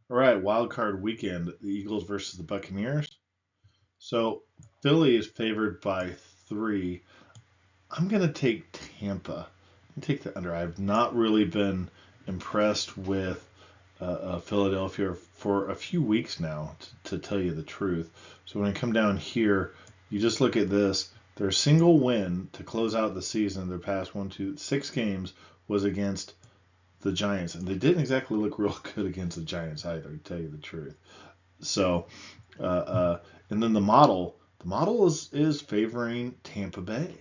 All right, Wildcard weekend, the Eagles versus the Buccaneers. So Philly is favored by 3. I'm going to take Tampa. Take the under. I've not really been impressed with Philadelphia for a few weeks now, to tell you the truth. So when I come down here, you just look at this. Their single win to close out the season, their past 6 games, was against the Giants, and they didn't exactly look real good against the Giants either, to tell you the truth. So, uh, uh, and then the model is favoring Tampa Bay.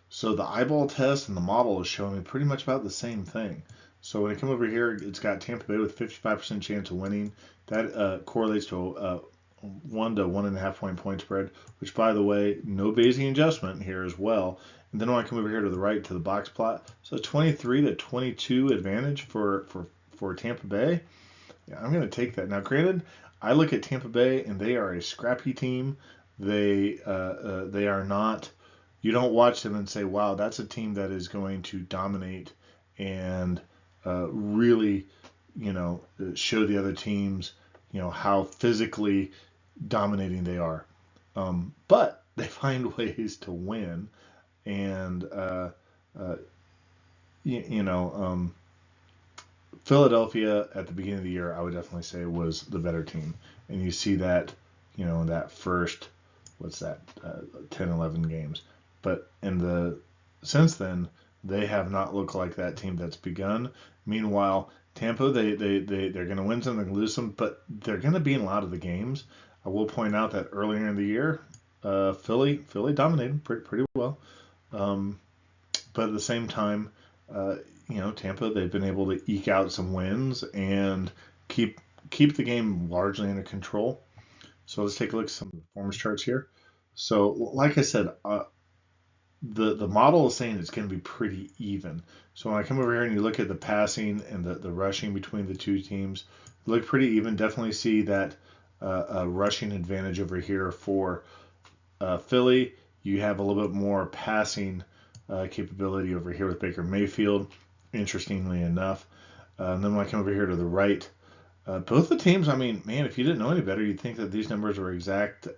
So the eyeball test and the model is showing me pretty much about the same thing. So when I come over here, it's got Tampa Bay with 55% chance of winning. That correlates to a 1 to 1.5 point spread, which, by the way, no Bayesian adjustment here as well. And then when I come over here to the right to the box plot, so 23-22 advantage for Tampa Bay. Yeah, I'm going to take that. Now, granted, I look at Tampa Bay and they are a scrappy team. They are not. You don't watch them and say, "Wow, that's a team that is going to dominate and really, show the other teams, how physically dominating they are." But they find ways to win, and uh, you, you know. Philadelphia at the beginning of the year, I would definitely say was the better team, and you see that, in that first, what's that, 10, 11 games. But in the since then, they have not looked like that team that's begun. Meanwhile, Tampa, they're going to win some, they're going to lose some, but they're going to be in a lot of the games. I will point out that earlier in the year, Philly dominated pretty well. Um, but at the same time, uh, Tampa, they've been able to eke out some wins and keep keep the game largely under control. So let's take a look at some performance charts here. So, like I said, the model is saying it's going to be pretty even. So when I come over here and you look at the passing and the rushing between the two teams, look pretty even. Definitely see that rushing advantage over here for Philly. You have a little bit more passing capability over here with Baker Mayfield, interestingly enough. And then when I come over here to the right, both the teams, I mean, man, if you didn't know any better, you'd think that these numbers were exact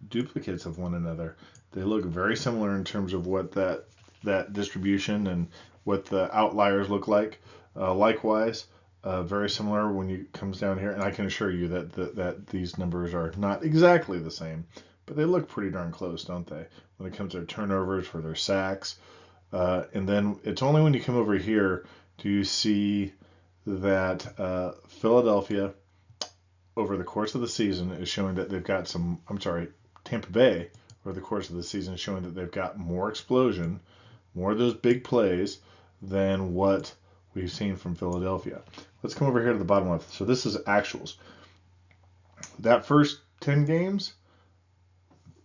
duplicates of one another. They look very similar in terms of what that distribution and what the outliers look like. Likewise, very similar when you comes down here, and I can assure you that these numbers are not exactly the same, but they look pretty darn close, don't they? When it comes to their turnovers, for their sacks, and then it's only when you come over here do you see that Philadelphia, over the course of the season, is showing that they've got some. I'm sorry, Tampa Bay, over the course of the season, is showing that they've got more explosion, more of those big plays than what we've seen from Philadelphia. Let's come over here to the bottom left. So this is actuals. That first 10 games,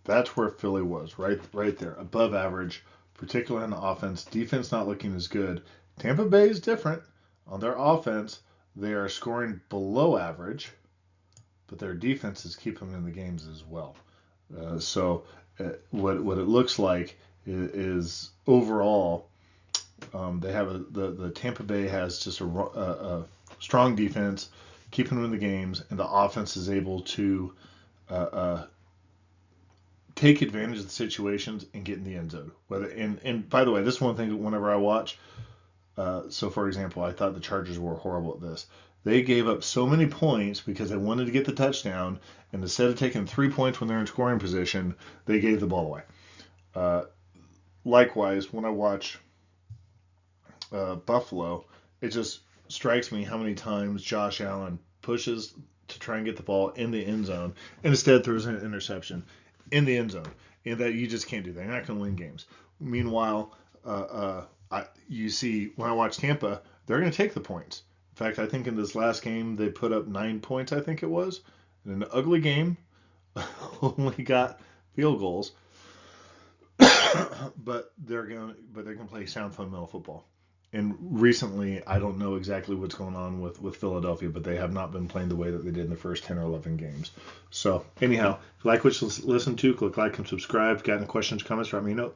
that's where Philly was, right there, above average, particularly on the offense. Defense not looking as good. Tampa Bay is different. On their offense, they are scoring below average, but their defense is keeping them in the games as well. What it looks like is overall, they have the Tampa Bay has just a strong defense, keeping them in the games, and the offense is able to uh, uh, take advantage of the situations and get in the end zone. And by the way, this is one thing whenever I watch. So, for example, I thought the Chargers were horrible at this. They gave up so many points because they wanted to get the touchdown, and instead of taking 3 points when they're in scoring position, they gave the ball away. Uh, Likewise, when I watch Buffalo, it just strikes me how many times Josh Allen pushes to try and get the ball in the end zone and instead throws an interception in the end zone. And that you just can't do that. You're not going to win games. Meanwhile, you see when I watch Tampa, they're going to take the points. In fact, I think in this last game they put up 9 points. I think it was in an ugly game. Only got field goals, but they're going to play sound fundamental football. And recently, I don't know exactly what's going on with Philadelphia, but they have not been playing the way that they did in the first 10 or 11 games. So, anyhow, if you like what you listen to, click like and subscribe. If you got any questions, comments, drop me a note.